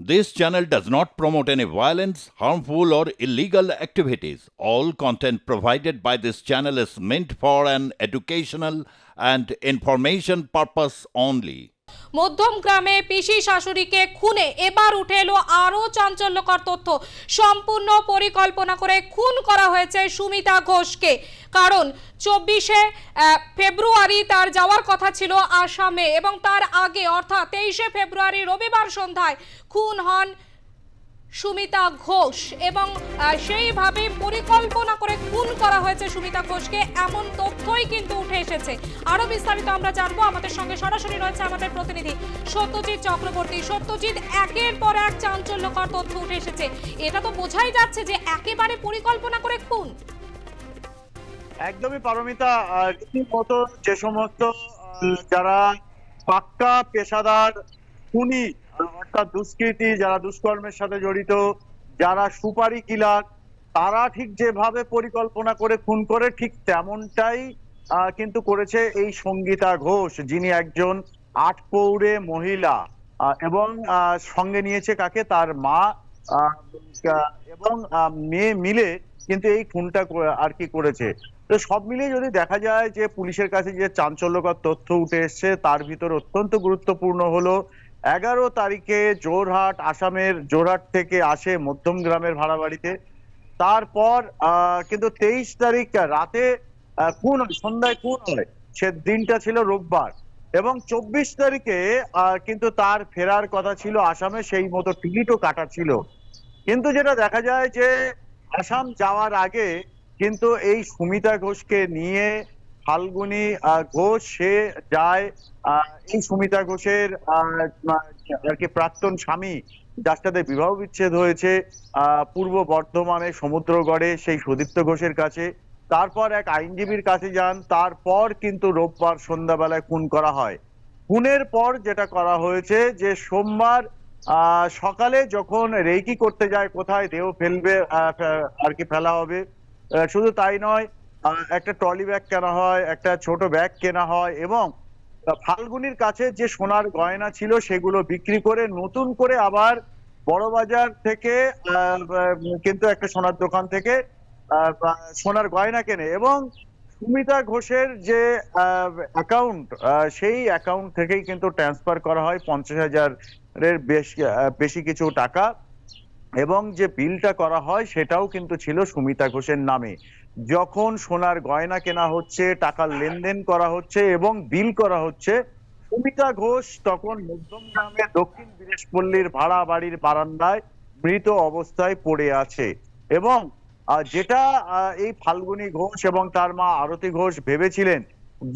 This channel does not promote any violence, harmful, or illegal activities. All content provided by this channel is meant for an educational and information purpose only. মধ্যম গ্রামে পিসি শাশুড়িকে খুনে এবার উঠে এলো আরো চাঞ্চল্যকর তথ্য। সম্পূর্ণ পরিকল্পনা করে খুন করা হয়েছে সুমিতা ঘোষকে। কারণ 24শে ফেব্রুয়ারি তার যাওয়ার কথা ছিল আসামে এবং তার আগে অর্থাৎ 23শে ফেব্রুয়ারি রবিবার সন্ধ্যায় খুন হন সুমিতা ঘোষ এবং সেইভাবে পরিকল্পনা করে খুন করা হয়েছে সুমিতা ঘোষকে, এমন তথ্যই কিন্তু উঠে এসেছে। আরো বিস্তারিত আমরা জানবো। আমাদের সঙ্গে সরাসরি রয়েছে আমাদের প্রতিনিধি সত্যজিৎ চক্রবর্তী। সত্যজিৎ, একের পর এক চাঞ্চল্যকর তথ্য উঠে এসেছে, এটা তো বোঝাই যাচ্ছে যে একেবারে পরিকল্পনা করে খুন। একদমই পারমিতা, রীতিমতো যে সমস্ত যারা পাক্কা পেশাদার খুনি অর্থাৎ দুষ্কৃতী, যারা দুষ্কর্মের সাথে জড়িত, যারা সুপারি কিলার, তারা ঠিক যেভাবে পরিকল্পনা করে খুন করে ঠিক তেমনটাই কিন্তু করেছে এই সঙ্গীতা ঘোষ, যিনি একজন আটপৌরে মহিলা এবং সঙ্গে নিয়েছে কাকে, তার মা এবং মেয়ে মিলে কিন্তু এই খুনটা আর কি করেছে। তো সব মিলিয়ে যদি দেখা যায় যে পুলিশের কাছে যে চাঞ্চল্যকর তথ্য উঠে এসছে, তার ভিতর অত্যন্ত গুরুত্বপূর্ণ হলো 11 তারিখে যোরহাট, আসামের যোরহাট থেকে আসে মধ্যম গ্রামের ভাড়া বাড়িতে। তারপর কিন্তু 23 তারিখ রাতে খুন হয়, সন্ধ্যায় খুন হয়। সে দিনটা ছিল রোববার এবং 24 তারিখে কিন্তু তার ফেরার কথা ছিল আসামে, সেই মতো টিকিটও কাটা ছিল। কিন্তু যেটা দেখা যায় যে আসাম যাওয়ার আগে কিন্তু এই সুমিতা ঘোষকে নিয়ে ফাল্গুনী ঘোষ সে যায় এই সুমিতা ঘোষের আর কি প্রাক্তন স্বামী, যার সাথে বিবাহ বিচ্ছেদ হয়েছে পূর্ব বর্ধমানে সমুদ্রগড়ে, সেই সুদীপ্ত ঘোষের কাছে। তারপর এক আইনজীবীর কাছে যান, তারপর কিন্তু রোববার সন্ধ্যাবেলায় খুন করা হয়। খুনের পর যেটা করা হয়েছে যে সোমবার সকালে যখন রেকি করতে যায় কোথায় দেহ ফেলবে আর কি ফেলা হবে, শুধু তাই নয়, একটা ট্রলি ব্যাগ কেনা হয়, একটা ছোট ব্যাগ কেনা হয় এবং ফাল্গুনির কাছে যে সোনার গয়না ছিল সেগুলো বিক্রি করে নতুন করে আবার বড়বাজার থেকে কিন্তু একটা সোনার দোকান থেকে সোনার গয়না কেনে এবং সুমিতা ঘোষের যে অ্যাকাউন্ট, সেই অ্যাকাউন্ট থেকেই কিন্তু ট্রান্সফার করা হয় 50,000-এর বেশি কিছু টাকা এবং যে বিলটা করা হয় সেটাও কিন্তু ছিল সুমিতা ঘোষের নামে। যখন সোনার গয়না কেনা হচ্ছে, টাকার লেনদেন করা হচ্ছে এবং বিল করা হচ্ছে, সুমিতা ঘোষ তখন মধ্যম গ্রামের দক্ষিণ বীরেশপল্লীর ভাড়া বাড়ির বারান্দায় মৃত অবস্থায় পড়ে আছে এবং যেটা এই ফাল্গুনী ঘোষ এবং তার মা আরতি ঘোষ ভেবেছিলেন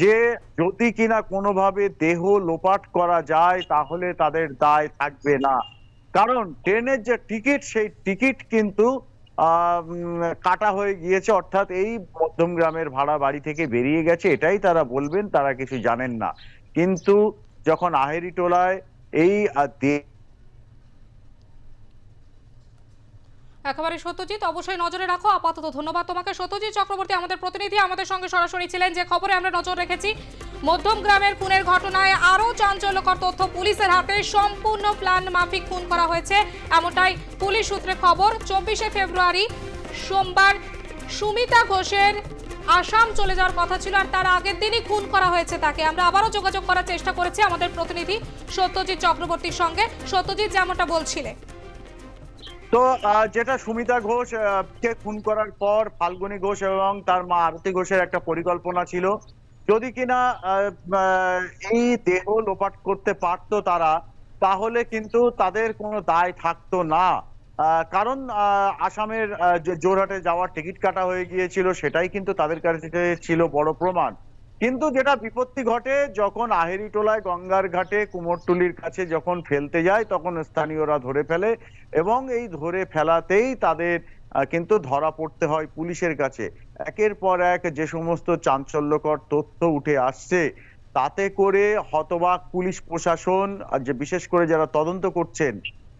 যে যদি কিনা কোনোভাবে দেহ লোপাট করা যায় তাহলে তাদের দায় থাকবে না, কারণ ট্রেনের যে টিকিট সেই টিকিট কিন্তু কাটা হয়ে গিয়েছে, অর্থাৎ এই মধ্যম গ্রামের ভাড়া বাড়ি থেকে বেরিয়ে গেছে, এটাই তারা বলবেন, তারা কিছু জানেন না। কিন্তু যখন আহেরি টোলায় এই একেবারে সত্যজিৎ, অবশ্যই নজরে রাখো। আপাতত ধন্যবাদ তোমাকে সত্যজিৎ চক্রবর্তী, আমাদের প্রতিনিধি আমাদের সঙ্গে সরাসরি ছিলেন। যে খবরে আমরা নজর রেখেছি, মধ্যম গ্রামের খুনের ঘটনায় আরো চাঞ্চল্যকর তথ্য, পুলিশের হাতে সম্পূর্ণ প্ল্যান মাফিক খুন করা হয়েছে, এমনটাই পুলিশ সূত্রে খবর। 24শে ফেব্রুয়ারি সোমবার সুমিতা ঘোষের আসাম চলে যাওয়ার কথা ছিল আর তার আগের দিনই খুন করা হয়েছে তাকে। আমরা আবারও যোগাযোগ করার চেষ্টা করেছি আমাদের প্রতিনিধি সত্যজিৎ চক্রবর্তীর সঙ্গে। সত্যজিৎ, যেমনটা বলছিলে, তো যেটা সুমিতা ঘোষ কে খুন করার পর ফাল্গুনী ঘোষ এবং তার মা আরতি ঘোষের একটা পরিকল্পনা ছিল, যদি কিনা এই দেহ লোপাট করতে পারতো তারা, তাহলে কিন্তু তাদের কোনো দায় থাকতো না। কারণ আসামের যোরহাটে যাওয়ার টিকিট কাটা হয়ে গিয়েছিল, সেটাই কিন্তু তাদের কাছে ছিল বড় প্রমাণ। কিন্তু যেটা বিপত্তি ঘটে, যখন আহেরি টোলায় গঙ্গার ঘাটে কুমোরটুলির কাছে যখন ফেলতে যায়, তখন স্থানীয়রা ধরে ফেলে এবং এই ধরে ফেলাতেই তাদের কিন্তু ধরা পড়তে হয় পুলিশের কাছে। একের পর এক যে সমস্ত চাঞ্চল্যকর তথ্য উঠে আসছে, তাতে করে হতবাক পুলিশ প্রশাসন, যে বিশেষ করে যারা তদন্ত করছেন,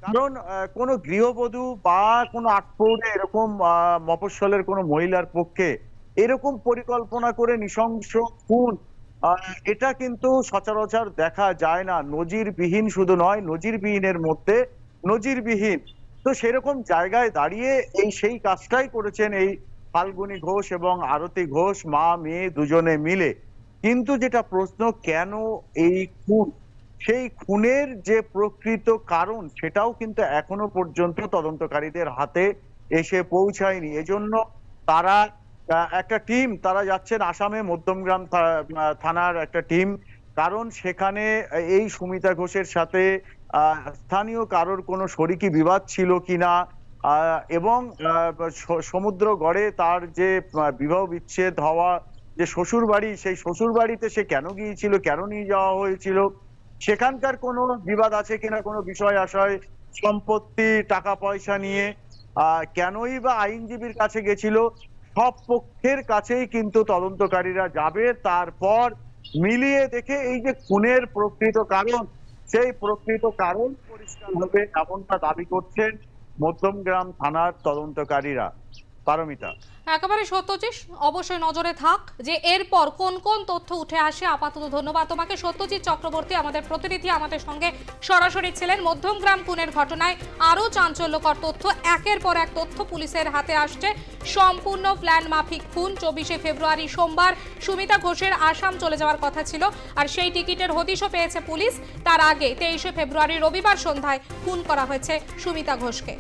কারণ কোনো গৃহবধূ বা কোনো আটপৌরে এরকম মফস্বলের কোনো মহিলার পক্ষে এরকম পরিকল্পনা করে নৃশংস খুন, এটা কিন্তু সচরাচর দেখা যায় না। নজিরবিহীন, শুধু নয়, নজিরবিহীনের মধ্যে নজিরবিহীন। তো সেরকম জায়গায় দাঁড়িয়ে সেই কাজটাই করেছেন এই ফাল্গুনী ঘোষ এবং আরতি ঘোষ, মা মেয়ে দুজনে মিলে। কিন্তু যেটা প্রশ্ন, কেন এই খুন, সেই খুনের যে প্রকৃত কারণ সেটাও কিন্তু এখনো পর্যন্ত তদন্তকারীদের হাতে এসে পৌঁছায়নি। এজন্য তারা একটা টিম, তারা যাচ্ছেন আসামে মধ্যমগ্রাম থানার একটা টিম, কারণ সেখানে এই সুমিতা ঘোষের সাথে স্থানীয় কারোর কোনো শরিকি বিবাদ ছিল কিনা, এবং সমুদ্র গড়ে তার যে বিবাহ বিচ্ছেদ হওয়া যে শ্বশুর বাড়ি, সেই শ্বশুর বাড়িতে সে কেন গিয়েছিল, কেন নিয়ে যাওয়া হয়েছিল, সেখানকার কোনো বিবাদ আছে কিনা, কোনো বিষয় আশয়, সম্পত্তি, টাকা পয়সা নিয়ে, কেনই বা আইনজীবীর কাছে গেছিল, সব পক্ষের কাছেই কিন্তু তদন্তকারীরা যাবে। তারপর মিলিয়ে দেখে এই যে খুনের প্রকৃত কারণ, সেই প্রকৃত কারণ পরিষ্কার হবে, এমনটা দাবি করছেন মধ্যমগ্রাম থানার তদন্তকারীরা। পারমিতা, একেবারে সত্যজিৎ, অবশ্যই নজরে থাক যে এরপর কোন কোন তথ্য উঠে আসে। আপাতত ধন্যবাদ তোমাকে সত্যজিৎ চক্রবর্তী, আমাদের প্রতিনিধি আমাদের সঙ্গে সরাসরি ছিলেন। মধ্যমগ্রাম খুনের ঘটনায় আরও চাঞ্চল্যকর তথ্য, একের পর এক তথ্য পুলিশের হাতে আসছে। সম্পূর্ণ প্ল্যান মাফিক খুন। 24শে ফেব্রুয়ারি সোমবার সুমিতা ঘোষের আসাম চলে যাওয়ার কথা ছিল, আর সেই টিকিটের হদিশও পেয়েছে পুলিশ। তার আগে 23শে ফেব্রুয়ারি রবিবার সন্ধ্যায় খুন করা হয়েছে সুমিতা ঘোষকে।